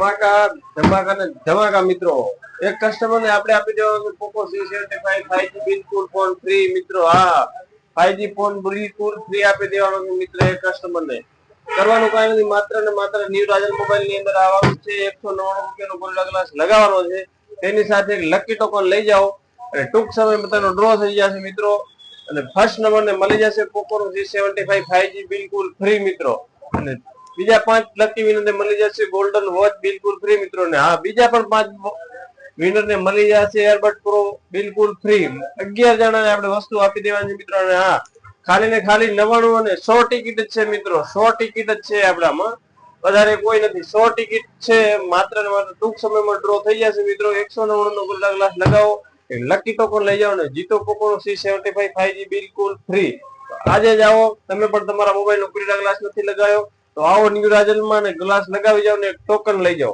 ધમાકા ધમાકા ને ધમાકા મિત્રો, એક કસ્ટમર ને આપણે આપી દેવાનું પોકો C75 5G બિલકુલ ફોન ફ્રી મિત્રો. હા, 5G ફોન બિલકુલ ફ્રી આપી દેવાનો મિત્ર એક કસ્ટમર ને. કરવાનું કાંઈ નથી, માત્ર ને માત્ર ન્યુ રાજલ મોબાઈલ ની અંદર આવવાનું છે. 199 રૂપિયાનો ગોલ્ડ ગ્લાસ લગાવવાનો છે. તેની સાથે એક લકી ટોકન લઈ જાઓ અને ટૂંક સમયમાં તેનો ડ્રો થઈ જશે મિત્રો. અને ફર્સ્ટ નંબર ને મળી જશે પોકોનો C75 5G બિલકુલ ફ્રી મિત્રો. અને બીજા 5 લકી વિનર ને મળી જશે ગોલ્ડન વોચ બિલકુલ ફ્રી મિત્રો. ને હા, બીજા પણ 5 વિનર ને મળી જશે એરબડ પ્રો બિલકુલ ફ્રી. 11 જણાને આપણે વસ્તુ આપી દેવાની મિત્રો. અને હા, ખાલી ને ખાલી 99 અને 100 ટિકિટ જ છે મિત્રો. 100 ટિકિટ જ છે આપણામાં, વધારે કોઈ નથી. 100 ટિકિટ છે માત્ર ને માત્ર. ટૂંક સમયમાં ડ્રો થઈ જશે મિત્રો. 199 નો ગોલ્ડ ગ્લાસ લગાવો, લકી ટોકન લઈ જાઓ ને જીતો પોકોનો C75 5G બિલકુલ ફ્રી. આજે જ આવો. તમે પણ તમારા મોબાઈલ નો ગોલ્ડ ગ્લાસ નથી લગાવ્યો તો આવો ન્યુ રાજલમાં ને ગ્લાસ લગાવી જાઓ ને એક ટોકન લઈ જાઓ.